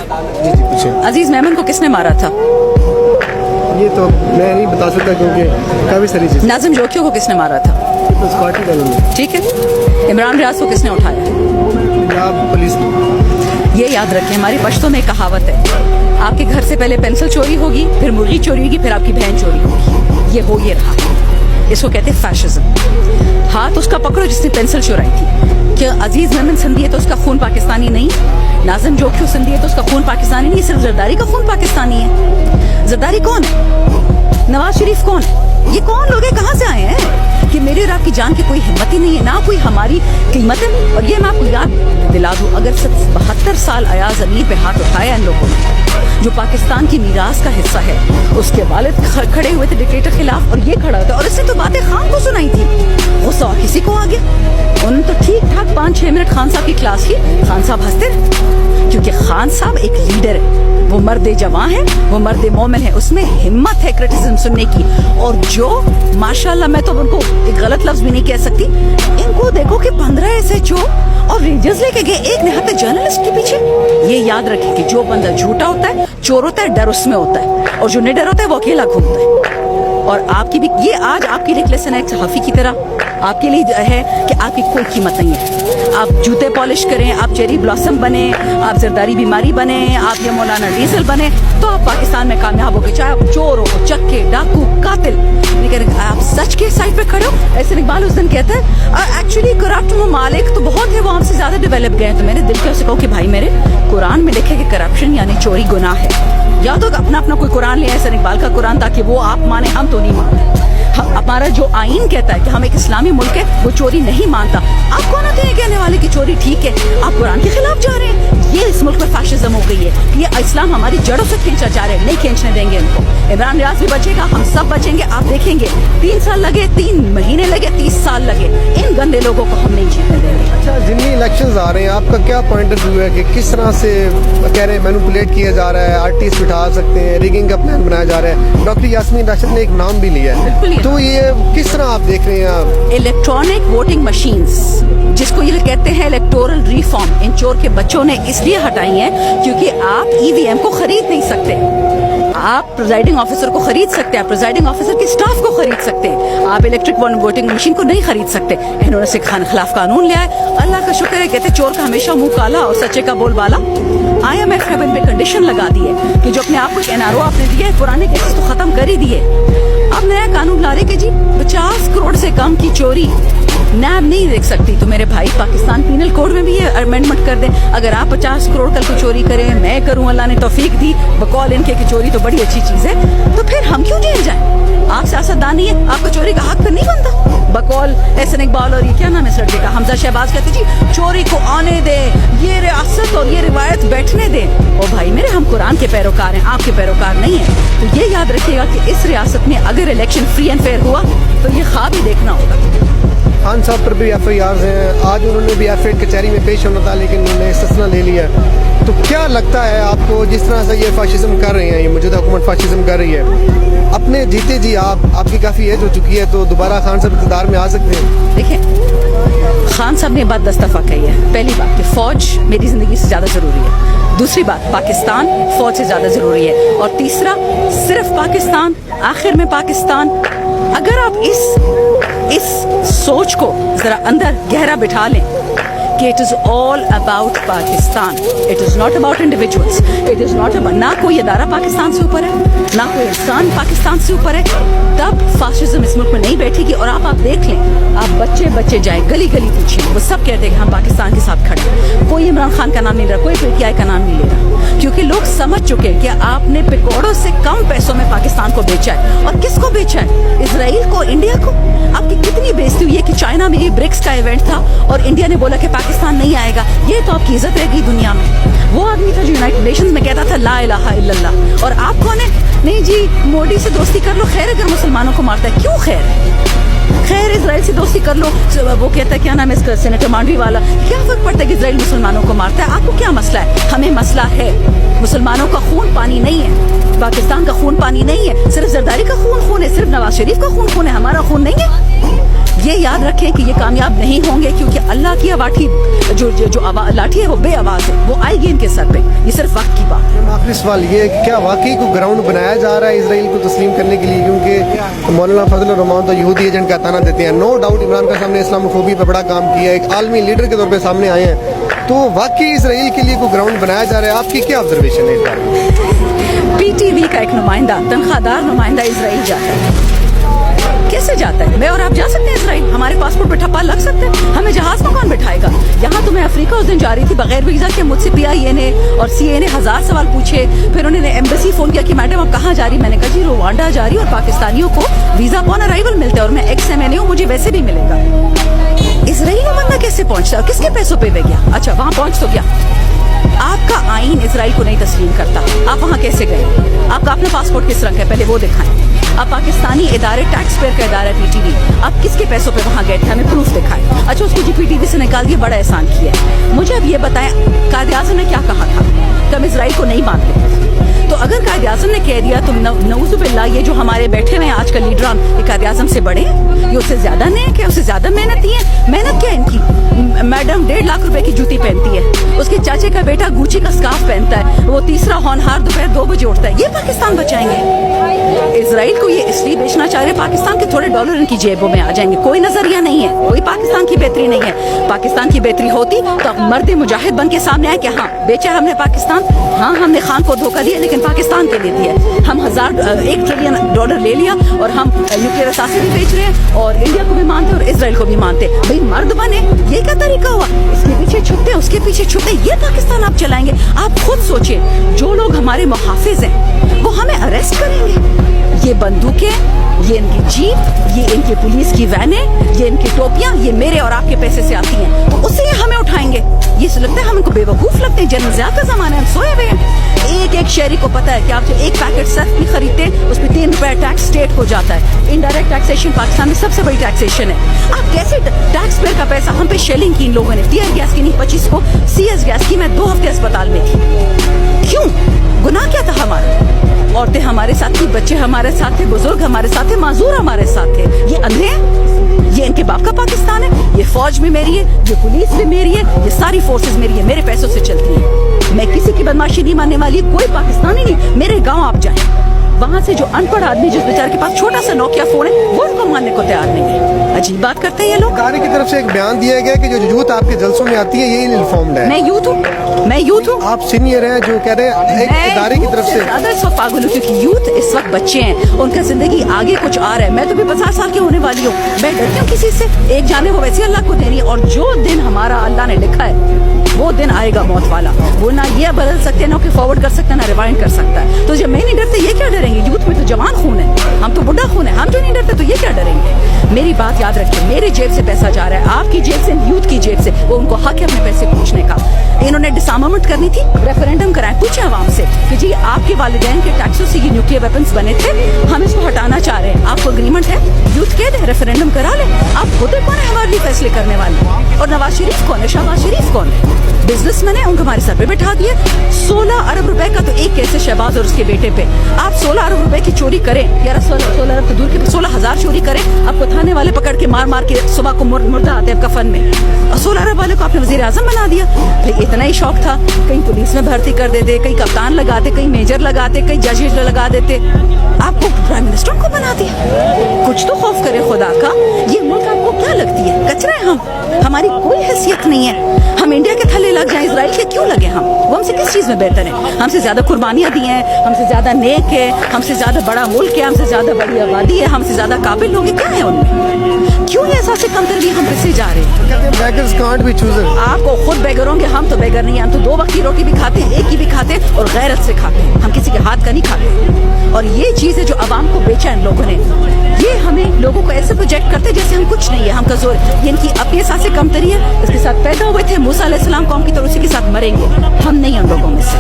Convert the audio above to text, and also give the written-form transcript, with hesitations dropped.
जी जी पूछे। अजीज मेमन को किसने मारा था? ये तो मैं नहीं बता सकता क्योंकि काफ़ी सारी चीज़ें नाजिम जोकियों को किसने मारा था? उस पार्टी का उन्होंने ठीक है। इमरान रियाज को किसने उठाया? पंजाब पुलिस ये याद रखें, हमारी पश्तो में कहावत है, आपके घर से पहले पेंसिल चोरी होगी, फिर मुर्गी चोरी होगी, फिर आपकी बहन चोरी होगी। ये हो ये रहा, इसको कहते हैं फैशिज्म। हाथ उसका पकड़ो जिसने पेंसिल चुराई थी। क्या अजीज मेमन सिंधी है तो उसका खून पाकिस्तानी नहीं? नाजिम जोकियो सिंधी है तो उसका खून पाकिस्तानी नहीं? सिर्फ जरदारी का खून पाकिस्तानी है। जरदारी कौन है? नवाज शरीफ कौन है? ये कौन लोग हैं, कहाँ से आए हैं कि मेरे और आपकी जान की कोई हिम्मत ही नहीं है, ना कोई हमारी कीमत है। और ये मैं आपको याद दिला दूं, अगर 72 साल अयाज अमीर पे हाथ उठाया इन लोगों ने, जो पाकिस्तान की मीरास का हिस्सा है, उसके वालिद खड़े हुए थे डिक्टेटर खिलाफ और ये खड़ा था और इसने तो बातें खान को सुनाई थी। गुस्सा और किसी को आ गया। उन्होंने तो ठीक ठाक 5-6 मिनट खान साहब की क्लास की, खान साहब हंसते रहे क्योंकि खान साहब एक लीडर है, वो मर्द जवां है, वो मर्द मोमिन है, उसमें हिम्मत है क्रिटिसिज्म सुनने की। और जो माशाल्लाह, मैं तो उनको एक गलत लफ्ज भी नहीं कह सकती, इनको देखो कि 15 SHO और रेंजर्स लेके गए एक निहत्ते जर्नलिस्ट के पीछे। ये याद रखें कि जो बंदा झूठा होता है, चोर होता है, डर उसमें होता है, और जो निडर होता है वो अकेला घूमता है। और आपकी भी ये आज आपके लिए एक लेसन है, एक सहाफी की तरह आपके लिए है कि आपकी कोई कीमत नहीं है। आप जूते पॉलिश करें, आप चेरी ब्लॉसम बने, आप जरदारी बीमारी बने, आप ये मौलाना डीजल बने, तो आप पाकिस्तान में कामयाब हो गए। चाहे आप चोर हो, चक्के, डाकू, कातिल, लेकिन आप सच के साइड पे खड़े हो। ऐसे इकबाल उस दिन कहता है एक्चुअली करप्ट ममालिक तो बहुत है, वो हमसे ज्यादा डेवलप गए हैं। तो मैंने दिल के उसे कहूँ कि भाई मेरे कुरान में लिखे कि करप्शन यानी चोरी गुनाह है। या तो अपना अपना कोई कुरान लिया है, इकबाल का कुरान, ताकि वो आप माने, हम तो नहीं मानते। हमारा जो आईन कहता है कि हम एक इस्लामी मुल्क है, वो चोरी नहीं मानता। आप कौन होते हैं कहने वाले कि चोरी ठीक है? आप कुरान के खिलाफ जा रहे हैं। ये इस मुल्क में फैशिज्म हो गई है। ये इस्लाम हमारी जड़ों से खींचा जा रहा है, नहीं खींचने देंगे इनको। इमरान रियाज भी बचेगा, हम सब बचेंगे, आप देखेंगे। 3 साल लगे, 3 महीने लगे, 30 साल लगे, इन गंदे लोगों को हम नहीं जीतने देंगे। अच्छा, जितनी इलेक्शंस आ रहे हैं, आपका क्या पॉइंट ऑफ व्यू है कि किस तरह से कह रहे हैं मैनिपुलेट किया जा रहा है, आर्टिस्ट बिठा सकते हैं, रिगिंग का प्लान बनाया जा रहा है? डॉक्टर यास्मीन राशिद ने एक नाम भी लिया है, तो ये किस तरह आप देख रहे हैं? आप इलेक्ट्रॉनिक वोटिंग मशीन्स, जिसको ये कहते हैं इलेक्टोरल रिफॉर्म, इन चोर के बच्चों ने इसलिए हटाई है क्योंकि आप EVM को खरीद नहीं सकते। आप प्रिजाइडिंग ऑफिसर को खरीद सकते हैं, आप प्रिजाइडिंग ऑफिसर के स्टाफ को खरीद सकते हैं, आप इलेक्ट्रिक वोटिंग मशीन को नहीं खरीद सकते। इन्होंने सिख खान खिलाफ कानून लिया है। अल्लाह का शुक्र है, कहते चोर का हमेशा मुंह काला और सच्चे का बोल बाला। IMF ने इन पे कंडीशन लगा दी है कि जो अपने आप को NRO आपने दिया है, पुराने केसेस तो खत्म कर ही दिए। अब नया कानून ला रहे कि जी 50 करोड़ से कम की चोरी नैब नहीं देख सकती। तो मेरे भाई, पाकिस्तान पीनल कोड में भी ये अमेंडमेंट कर दें। अगर आप 50 करोड़ कल को चोरी करें, मैं करूं, अल्लाह ने तौफीक दी, बकौल इनके की चोरी तो बड़ी अच्छी चीज है, तो फिर हम क्यों जेल जाएं? आप सियासतदान नहीं है, आपको चोरी का हक तो नहीं बनता। बकौल एहसन इकबाल और ये क्या नाम है इस लड़के का, हमजा शहबाज, कहते जी चोरी को आने दे, ये रियासत और ये रिवायत बैठने दे। ओ भाई मेरे, हम कुरान के पैरोकार हैं, आपके पैरोकार नहीं है। तो ये याद रखिएगा कि इस रियासत में अगर इलेक्शन फ्री एंड फेयर हुआ तो ये ख्वाब ही देखना होगा। खान साहब पर भी FIRs हैं, आज उन्होंने भी FIR कचहरी में पेश होना था लेकिन उन्होंने इस्तिस्ना ले लिया। तो क्या लगता है आपको, जिस तरह से ये फाशिज्म कर रहे हैं, ये मौजूदा हुकूमत फाशिज्म कर रही है, अपने जीते जी आपकी काफ़ी एज हो चुकी है, तो दोबारा खान साहब इक़्तिदार में आ सकते हैं? देखिए, खान साहब ने बात 10 दफ़ा कही है। पहली बात कि फ़ौज मेरी ज़िंदगी से ज़्यादा ज़रूरी है। दूसरी बात, पाकिस्तान फ़ौज से ज़्यादा ज़रूरी है। और तीसरा, सिर्फ पाकिस्तान, आखिर में पाकिस्तान। अगर आप इस सोच को ज़रा अंदर गहरा बिठा लें कि it is all about Pakistan, it is not about individuals, it is not about, ना कोई इदारा पाकिस्तान से ऊपर है, ना कोई इंसान पाकिस्तान से ऊपर है, तब फाशिज्म इस मुल्क में नहीं बैठेगी। और आप देख लें, आप बच्चे जाए, गली गली पूछिए, वो सब कहते हैं कि हम पाकिस्तान के साथ खड़े हैं। कोई इमरान खान का नाम नहीं ले रहा, कोई PTI का नाम नहीं ले रहा, क्योंकि लोग समझ चुके हैं कि आपने करोड़ों से कम पैसों में पाकिस्तान को बेचा है। और किसको बेचा है? इजराइल को, इंडिया को। आपकी कितनी बेइज्जती हुई है कि चाइना में ये ब्रिक्स का इवेंट था और इंडिया ने बोला कि पाकिस्तान नहीं आएगा। ये तो आपकी इज्जत रह गई दुनिया में। वो आदमी था जो यूनाइटेड नेशंस में कहता था ला इलाहा इल्लल्लाह, और आप कौन है? नहीं जी, मोदी से दोस्ती कर लो, खैर अगर मुसलमानों को मारता है। क्यों खैर है? खैर इजराइल से दोस्ती कर लो, वो कहता है क्या नाम है इसका, सेनेटर मांडवी वाला, क्या फर्क पड़ता है कि इजराइल मुसलमानों को मारता है? आपको क्या मसला है? हमें मसला है, मुसलमानों का खून पानी नहीं है, पाकिस्तान का खून पानी नहीं है, सिर्फ जरदारी का खून है, सिर्फ नवाज शरीफ का खून है, हमारा खून नहीं है। ये याद रखें कि ये कामयाब नहीं होंगे, क्योंकि अल्लाह की लाठी जो लाठी है वो बेआवाज है, वो आएगी इनके सर पे, ये सिर्फ वक्त की बात। आखिरी सवाल ये है कि क्या वाकई को ग्राउंड बनाया जा रहा है इसराइल को तस्लीम करने के लिए, क्योंकि मौलाना फजल रहमान तो यहूदी एजेंट का ताना देते हैं। नो डाउट इमरान खान साहब ने इस्लामोफोबी पर बड़ा काम किया है, एक आलमी लीडर के तौर पे सामने आए हैं, तो वाकई इसराइल के लिए कोई ग्राउंड बनाया जा रहा है? आपकी क्या ऑब्जर्वेशन है इस बारे में? पीटीवी का एक नुमाइंदा, तनख्वाहदार नुमाइंदा इसराइल जाता है। कैसे जाता है? मैं और आप जा सकते हैं इसराइल? हमारे पासपोर्ट पे ठप्पा लग सकते हैं? हमें जहाज में कौन बिठाएगा? यहाँ तो मैं अफ्रीका उस दिन जा रही थी बगैर वीजा के, मुझसे PIA ने और CA ने 1000 सवाल पूछे। फिर उन्होंने एम्बेसी फोन किया कि मैडम आप कहाँ जा रही? मैंने कहा जी रुवांडा जा रही, और पाकिस्तानियों को वीजा अपॉन अराइवल मिलता है, और मैं ex-MNA हूँ, मुझे वैसे भी मिलेगा। इसराइल नुमाइंदा कैसे पहुँचता है? किसके पैसों पे वे गया? अच्छा वहाँ पहुँच तो गया। आपका आइन इसराइल को नहीं तस्लीम करता, आप वहाँ कैसे गए? आपका अपना पासपोर्ट किस रंग है, पहले वो दिखाएं। आप पाकिस्तानी इदारे, टैक्स पेयर का इदारा है PTV, आप किसके पैसों पे वहाँ गए थे? हमें प्रूफ दिखाएं। अच्छा उसको जी PTV से निकाल दिया, बड़ा एहसान किया है। मुझे अब ये बताएं कायद आज़म ने क्या कहा था कि हम इसराइल को नहीं मानते? तो अगर कायद आज़म ने कह दिया तो नऊज़ु बिल्लाह ये जो हमारे बैठे हुए हैं आजकल लीडरान, ये कायद आज़म से बड़े हैं? ये उससे ज्यादा नेक है, उससे ज्यादा मेहनती है? मेहनत क्या इनकी? मैडम 1.5 लाख रुपए की जूती पहनती है, उसके चाचे का बेटा गुची का स्कार्फ पहनता है, वो तीसरा होनहार दोपहर 2 बजे उठता है। ये पाकिस्तान बचाएंगे? इसराइल को ये इसलिए बेचना चाह रहे पाकिस्तान के थोड़े डॉलर इनकी जेबों में आ जाएंगे। कोई नजरिया नहीं है, कोई पाकिस्तान की बेहतरी नहीं है। पाकिस्तान की बेहतरी होती तो मर्द मुजाहिद बन के सामने आए कि हाँ बेचा हमने पाकिस्तान, हाँ हमने खान को धोखा दिया लेकिन पाकिस्तान के लिए दिया। हम $1 ट्रिलियन ले लिया और हम न्यूक्लियर असासे भी बेच रहे हैं और इंडिया को भी मानते और इसराइल को भी मानते। भाई मर्द बने, ये क्या तरीका हुआ? इसके पीछे छुपते, उसके पीछे छुपते, ये पाकिस्तान आप चलाएंगे? आप खुद सोचिए, जो लोग हमारे मुहाफिज हैं वो हमें अरेस्ट करेंगे। ये बंदूकें, ये इनकी जीप, ये इनकी पुलिस की वैनें, ये इनकी टोपियां, ये मेरे और आपके पैसे से आती हैं, तो उससे ये हमें उठाएंगे। ये लगता है हम इनको बेवकूफ लगते हैं? जन्नत का जमाना है, हम सोए हुए हैं। एक एक शहरी को पता है कि आप जो एक पैकेट सर्फ भी खरीदते हैं उस पर 3 रुपए टैक्स स्टेट को जाता है। इनडायरेक्ट टैक्सेशन पाकिस्तान में सबसे बड़ी टैक्सेशन है। आप कैसे टैक्स पेयर का पैसा हम पे शेलिंग की इन लोगों ने, टीयर गैस की नहीं 25 को CS गैस की। मैं 2 हफ्ते अस्पताल में थी। क्यों? गुनाह क्या था हमारा? औरतें हमारे साथ थी, बच्चे हमारे साथ थे, बुजुर्ग हमारे साथ थे, माजूर हमारे साथ थे। ये अंधे हैं? ये इनके बाप का पाकिस्तान है? ये फौज भी मेरी है, ये पुलिस भी मेरी है, ये सारी फोर्सेस मेरी है, मेरे पैसों से चलती है। मैं किसी की बदमाशी नहीं मानने वाली, कोई पाकिस्तानी नहीं। मेरे गांव आप जाएं, वहां से जो अनपढ़ आदमी जिस बेचारे के पास छोटा सा नोकिया फोन है वो उनको मानने को तैयार नहीं है। अजीब बात करते हैं ये लोग। सरकार की तरफ से एक बयान दिया गया कि जो यूथ आपके जलसों में आती है ये इनफॉर्म्ड है। मैं यूथ हूँ, मैं यूथ हूँ। आप सीनियर हैं जो कह रहे हैं एक इदारे की तरफ से। ज्यादा इस वक्त पागल हूँ क्योंकि यूथ इस वक्त बच्चे हैं, उनका जिंदगी आगे कुछ आ रहा है। मैं तो भी 50 साल की होने वाली हूँ, मैं डरती हूँ किसी से। एक जाने वो वैसे अल्लाह को देनी है, और जो दिन हमारा अल्लाह ने लिखा है वो दिन आएगा मौत वाला। वो ना ये बदल सकते, ना कि फॉरवर्ड कर सकता, ना रिवाइंड कर सकता है। तो जब मैं नहीं डरते ये क्या डरेंगे? यूथ में तो जवान खून है, हम तो बुढ़ा खून है, हम जो नहीं डरते तो ये क्या डरेंगे? मेरी बात याद रखिए, मेरे जेब से पैसा जा रहा है, आपकी जेब से, यूथ की जेब से। वो उनको हक है अपने पैसे पूछने का। इन्होंने डिसआर्मामेंट करनी थी, रेफरेंडम कराएं, पूछे आवाम से कि जी आपके वालिदैन के टैक्सों से ये न्यूक्लियर वेपन्स बने थे, हम इसको हटाना चाह रहे हैं, आपको एग्रीमेंट है? यूथ कह दे रेफरेंडम करा ले। आप खुद कौन है हमारे लिए फैसले करने वाले? और नवाज शरीफ कौन है? शहबाज शरीफ कौन है? बिजनेसमैन है, उनको हमारे सर पे बैठा दिए। 16 अरब रुपए का तो एक केस है शहबाज और उसके बेटे पे। आप 16 अरब रुपए की चोरी करें, यार 16 अरब तो दूर के 16,000 चोरी करें, आपको थाने वाले पकड़ के मार मार के सुबह को मुर्दा आते हैं कफन में। और 16 अरब वाले को आपने वजीर आजम बना दिया। भाई इतना ही शौक था, कहीं पुलिस में भर्ती कर देते, कहीं कप्तान लगाते, कहीं मेजर लगाते, कहीं जज लगा देते, आपको प्राइम मिनिस्टर को बना दिया। कुछ तो खौफ करे खुदा का। ये मुल्क आपको क्या लगती है? कचरा है हम, हमारी कोई हैसियत नहीं है। हम इंडिया के थले लग जाए, इजराइल के क्यों लगे? हम वो हमसे किस चीज में बेहतर है? हमसे ज्यादा कुर्बानियां दी हैं, हमसे ज्यादा नेक है, हमसे ज्यादा बड़ा मुल्क है, हमसे ज्यादा बड़ी आबादी है, हमसे ज्यादा काबिल लोग हैं। क्या है उनमें? क्यों ये एहसास कमतरगी हम पिछले जा रहे हैं? Beggars can't be chooser. आपको खुद बेगर होंगे, हम तो बेगर नहीं हैं। हम तो 2 वक्त की रोटी भी खाते हैं, एक ही भी खाते हैं और गैरत से खाते हैं। हम किसी के हाथ का नहीं खाते। और ये चीज है जो अवाम को बेचा इन लोगों ने। ये हमें लोगों को ऐसे प्रोजेक्ट करते जैसे हम कुछ नहीं है, हम कमजोर। ये इनकी अपनी एहसास कमतरी है, इसके साथ पैदा हुए थे। मूसा अलैहिस्सलाम कौम की तरह उसी के साथ मरेंगे। हम नहीं उन लोगों में से।